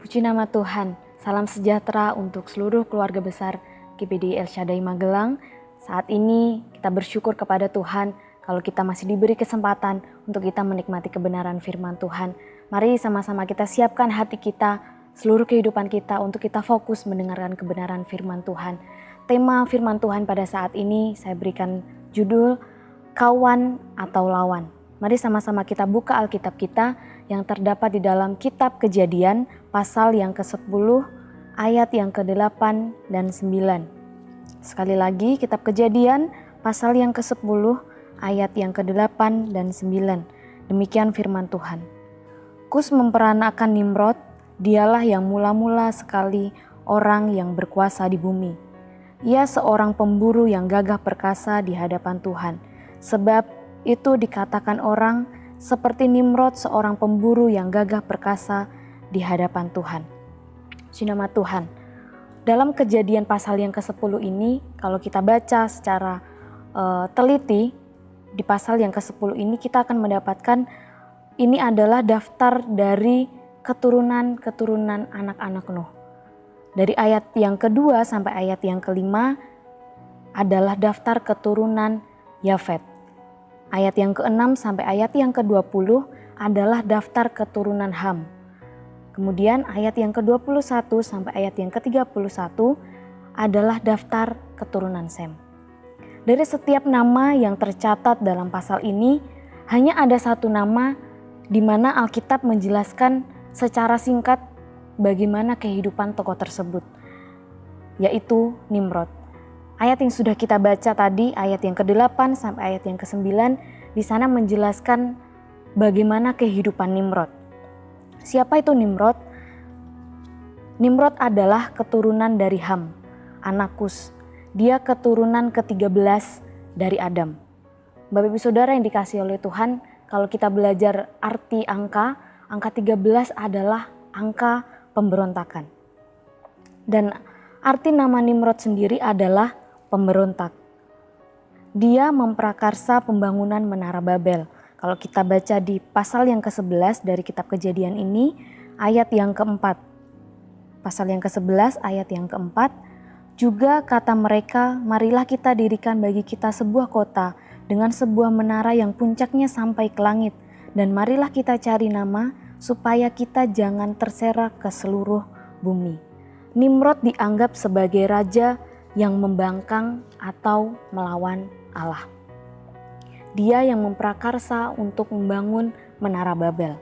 Puji nama Tuhan, salam sejahtera untuk seluruh keluarga besar GPD El Shaddai Magelang. Saat ini kita bersyukur kepada Tuhan kalau kita masih diberi kesempatan untuk kita menikmati kebenaran firman Tuhan. Mari sama-sama kita siapkan hati kita, seluruh kehidupan kita untuk kita fokus mendengarkan kebenaran firman Tuhan. Tema firman Tuhan pada saat ini saya berikan judul Kawan atau Lawan. Mari sama-sama kita buka Alkitab kita yang terdapat di dalam kitab Kejadian pasal yang ke-10 ayat yang ke-8 dan 9. Sekali lagi kitab Kejadian pasal yang ke-10 ayat yang ke-8 dan 9. Demikian firman Tuhan. Kus memperanakan Nimrod, dialah yang mula-mula sekali orang yang berkuasa di bumi. Ia seorang pemburu yang gagah perkasa di hadapan Tuhan. Sebab itu dikatakan orang seperti Nimrod, seorang pemburu yang gagah perkasa di hadapan Tuhan. Puji nama Tuhan. Dalam Kejadian pasal yang ke-10 ini, kalau kita baca secara teliti, di pasal yang ke-10 ini kita akan mendapatkan ini adalah daftar dari keturunan-keturunan anak-anak Nuh. Dari ayat yang kedua sampai ayat yang kelima adalah daftar keturunan Yafet. Ayat yang ke-6 sampai ayat yang ke-20 adalah daftar keturunan Ham. Kemudian ayat yang ke-21 sampai ayat yang ke-31 adalah daftar keturunan Sem. Dari setiap nama yang tercatat dalam pasal ini, hanya ada satu nama di mana Alkitab menjelaskan secara singkat bagaimana kehidupan tokoh tersebut, yaitu Nimrod. Ayat yang sudah kita baca tadi, ayat yang ke-8 sampai ayat yang ke-9, di sana menjelaskan bagaimana kehidupan Nimrod. Siapa itu Nimrod? Nimrod adalah keturunan dari Ham, anak Kus. Dia keturunan ke-13 dari Adam. Bapak Ibu Saudara yang dikasihi oleh Tuhan, kalau kita belajar arti angka 13 adalah angka pemberontakan. Dan arti nama Nimrod sendiri adalah pemberontak. Dia memprakarsa pembangunan Menara Babel. Kalau kita baca di pasal yang ke-11 dari kitab Kejadian ini, ayat yang keempat. Pasal yang ke-11 ayat yang keempat, juga kata mereka, marilah kita dirikan bagi kita sebuah kota dengan sebuah menara yang puncaknya sampai ke langit. Dan marilah kita cari nama supaya kita jangan terserak ke seluruh bumi. Nimrod dianggap sebagai raja yang membangkang atau melawan Allah. Dia yang memprakarsa untuk membangun Menara Babel.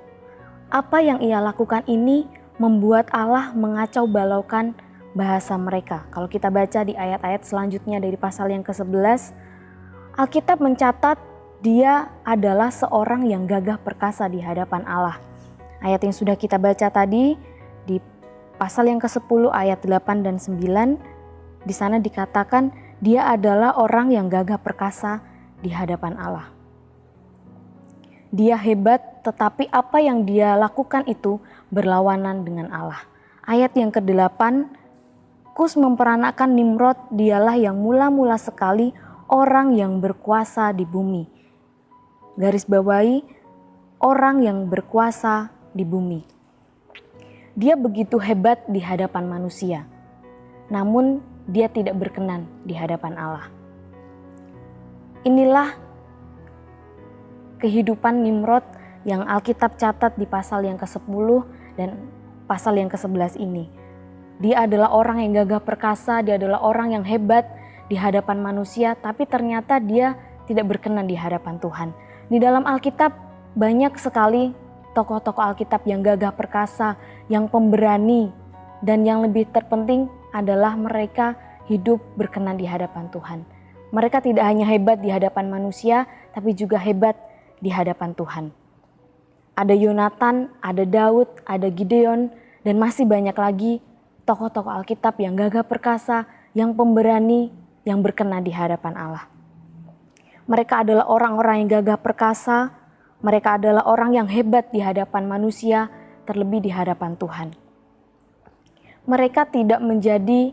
Apa yang ia lakukan ini membuat Allah mengacau balaukan bahasa mereka. Kalau kita baca di ayat-ayat selanjutnya dari pasal yang ke-11, Alkitab mencatat dia adalah seorang yang gagah perkasa di hadapan Allah. Ayat yang sudah kita baca tadi di pasal yang ke-10 ayat 8 dan 9, di sana dikatakan dia adalah orang yang gagah perkasa di hadapan Allah. Dia hebat, tetapi apa yang dia lakukan itu berlawanan dengan Allah. Ayat yang ke-8, Kus memperanakan Nimrod, dialah yang mula-mula sekali orang yang berkuasa di bumi. Garis bawahi, orang yang berkuasa di bumi. Dia begitu hebat di hadapan manusia, namun dia tidak berkenan di hadapan Allah. Inilah kehidupan Nimrod yang Alkitab catat di pasal yang ke-10 dan pasal yang ke-11 ini. Dia adalah orang yang gagah perkasa, dia adalah orang yang hebat di hadapan manusia, tapi ternyata dia tidak berkenan di hadapan Tuhan. Di dalam Alkitab banyak sekali tokoh-tokoh Alkitab yang gagah perkasa, yang pemberani, dan yang lebih terpenting adalah mereka hidup berkenan di hadapan Tuhan. Mereka tidak hanya hebat di hadapan manusia, tapi juga hebat di hadapan Tuhan. Ada Yonatan, ada Daud, ada Gideon, dan masih banyak lagi tokoh-tokoh Alkitab yang gagah perkasa, yang pemberani, yang berkenan di hadapan Allah. Mereka adalah orang-orang yang gagah perkasa, mereka adalah orang yang hebat di hadapan manusia, terlebih di hadapan Tuhan. Mereka tidak menjadi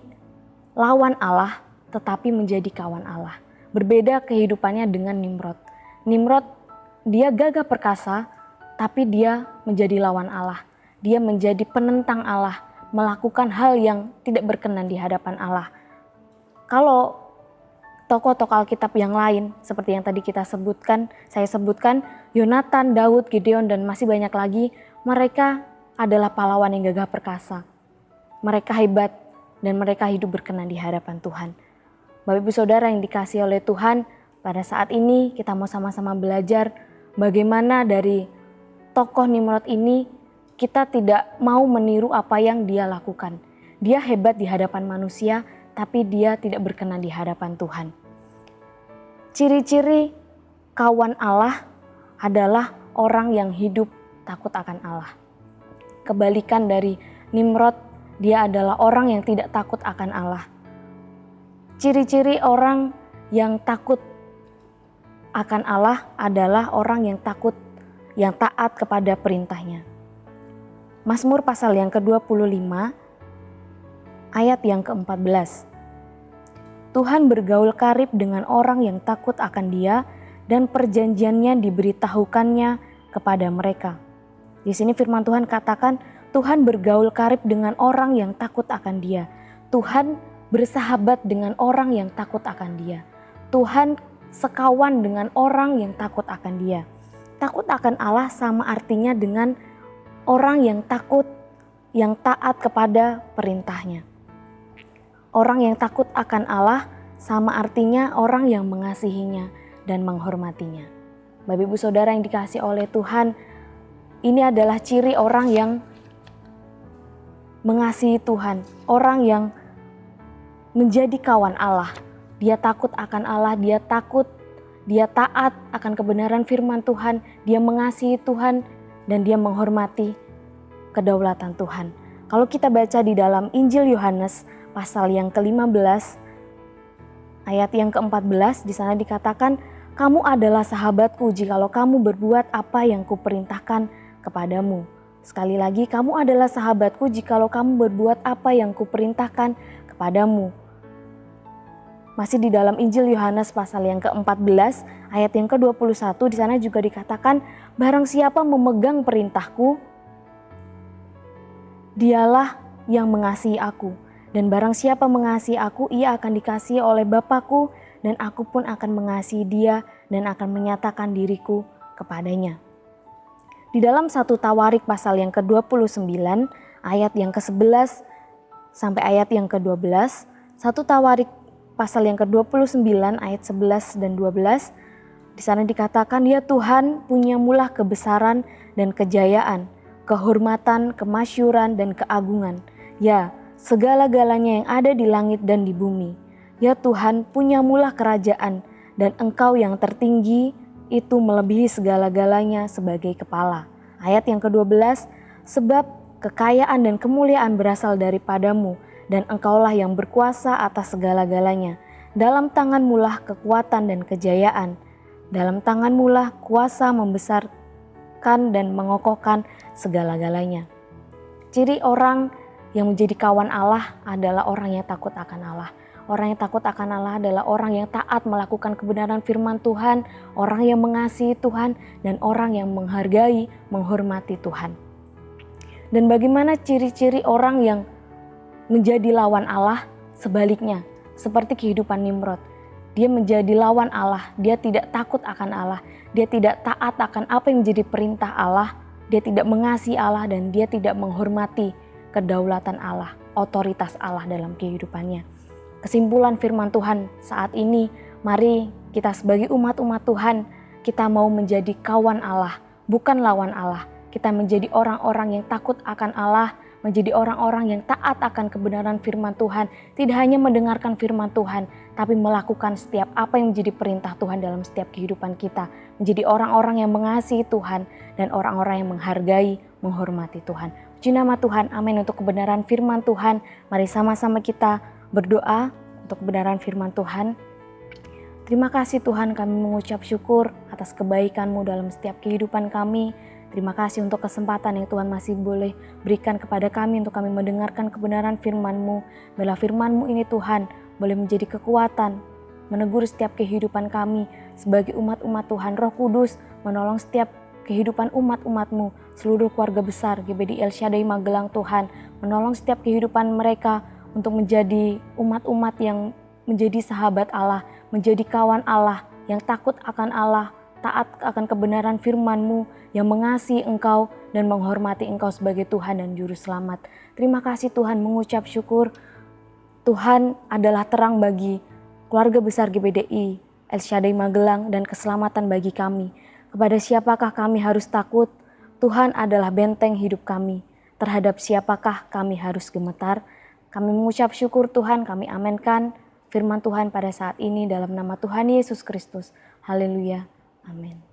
lawan Allah, tetapi menjadi kawan Allah. Berbeda kehidupannya dengan Nimrod. Nimrod, dia gagah perkasa, tapi dia menjadi lawan Allah. dia menjadi penentang Allah, melakukan hal yang tidak berkenan di hadapan Allah. Kalau tokoh-tokoh Alkitab yang lain, seperti yang tadi saya sebutkan, Yonatan, Daud, Gideon, dan masih banyak lagi, mereka adalah pahlawan yang gagah perkasa. Mereka hebat dan mereka hidup berkenan di hadapan Tuhan. Bapak Ibu Saudara yang dikasihi oleh Tuhan, pada saat ini kita mau sama-sama belajar bagaimana dari tokoh Nimrod ini kita tidak mau meniru apa yang dia lakukan. Dia hebat di hadapan manusia, tapi dia tidak berkenan di hadapan Tuhan. Ciri-ciri kawan Allah adalah orang yang hidup takut akan Allah. Kebalikan dari Nimrod, dia adalah orang yang tidak takut akan Allah. Ciri-ciri orang yang takut akan Allah adalah orang yang taat kepada perintahnya. Mazmur pasal yang ke-25 ayat yang ke-14. Tuhan bergaul karib dengan orang yang takut akan Dia dan perjanjiannya diberitahukannya kepada mereka. Di sini firman Tuhan katakan Tuhan bergaul karib dengan orang yang takut akan Dia. Tuhan bersahabat dengan orang yang takut akan Dia. Tuhan sekawan dengan orang yang takut akan Dia. Takut akan Allah sama artinya dengan orang yang takut, yang taat kepada perintahnya. Orang yang takut akan Allah sama artinya orang yang mengasihinya dan menghormatinya. Bapak Ibu Saudara yang dikasihi oleh Tuhan, ini adalah ciri orang yang mengasihi Tuhan, orang yang menjadi kawan Allah. Dia takut akan Allah, dia taat akan kebenaran firman Tuhan, dia mengasihi Tuhan, dan dia menghormati kedaulatan Tuhan. Kalau kita baca di dalam Injil Yohanes pasal yang ke-15 ayat yang ke-14, di sana dikatakan, "Kamu adalah sahabatku jikalau kamu berbuat apa yang kuperintahkan kepadamu." Sekali lagi, kamu adalah sahabatku jikalau kamu berbuat apa yang kuperintahkan kepadamu. Masih di dalam Injil Yohanes pasal yang ke-14 ayat yang ke-21, di sana juga dikatakan, "Barang siapa memegang perintahku, dialah yang mengasihi aku. Dan barang siapa mengasihi aku, ia akan dikasihi oleh Bapa-Ku, dan aku pun akan mengasihi dia dan akan menyatakan diriku kepadanya." Di dalam 1 Tawarik pasal yang ke-29 ayat yang ke-11 sampai ayat yang ke-12, 1 Tawarik pasal yang ke-29 ayat 11 dan 12, di sana dikatakan, "Ya Tuhan, punyamulah kebesaran dan kejayaan, kehormatan, kemasyuran, dan keagungan. Ya, segala-galanya yang ada di langit dan di bumi. Ya Tuhan, punyamulah kerajaan, dan Engkau yang tertinggi itu melebihi segala-galanya sebagai kepala." Ayat yang ke-12, "Sebab kekayaan dan kemuliaan berasal daripadamu, dan Engkaulah yang berkuasa atas segala-galanya. Dalam tanganmulah kekuatan dan kejayaan. Dalam tanganmulah kuasa membesarkan dan mengokohkan segala-galanya." Ciri orang yang menjadi kawan Allah adalah orang yang takut akan Allah. Orang yang takut akan Allah adalah orang yang taat melakukan kebenaran firman Tuhan, orang yang mengasihi Tuhan, dan orang yang menghargai, menghormati Tuhan. Dan bagaimana ciri-ciri orang yang menjadi lawan Allah? Sebaliknya, seperti kehidupan Nimrod. Dia menjadi lawan Allah, dia tidak takut akan Allah, dia tidak taat akan apa yang menjadi perintah Allah, dia tidak mengasihi Allah, dan dia tidak menghormati kedaulatan Allah, otoritas Allah dalam kehidupannya. Kesimpulan firman Tuhan saat ini, mari kita sebagai umat-umat Tuhan, kita mau menjadi kawan Allah, bukan lawan Allah. Kita menjadi orang-orang yang takut akan Allah, menjadi orang-orang yang taat akan kebenaran firman Tuhan, tidak hanya mendengarkan firman Tuhan, tapi melakukan setiap apa yang menjadi perintah Tuhan dalam setiap kehidupan kita, menjadi orang-orang yang mengasihi Tuhan dan orang-orang yang menghargai, menghormati Tuhan. Puji nama Tuhan, amin untuk kebenaran firman Tuhan. Mari sama-sama kita berdoa untuk kebenaran firman Tuhan. Terima kasih Tuhan, kami mengucap syukur atas kebaikan-Mu dalam setiap kehidupan kami. Terima kasih untuk kesempatan yang Tuhan masih boleh berikan kepada kami untuk kami mendengarkan kebenaran firman-Mu. Biarlah firman-Mu ini Tuhan boleh menjadi kekuatan, menegur setiap kehidupan kami sebagai umat-umat Tuhan. Roh Kudus menolong setiap kehidupan umat-umat-Mu, seluruh keluarga besar GBD El Shaddai Magelang Tuhan, menolong setiap kehidupan mereka untuk menjadi umat-umat yang menjadi sahabat Allah, menjadi kawan Allah, yang takut akan Allah, taat akan kebenaran firman-Mu, yang mengasihi Engkau dan menghormati Engkau sebagai Tuhan dan Juru Selamat. Terima kasih Tuhan, mengucap syukur. Tuhan adalah terang bagi keluarga besar GBDI El Shaddai Magelang dan keselamatan bagi kami. Kepada siapakah kami harus takut? Tuhan adalah benteng hidup kami. Terhadap siapakah kami harus gemetar? Kami mengucap syukur Tuhan, kami amenkan firman Tuhan pada saat ini dalam nama Tuhan Yesus Kristus. Haleluya. Amin.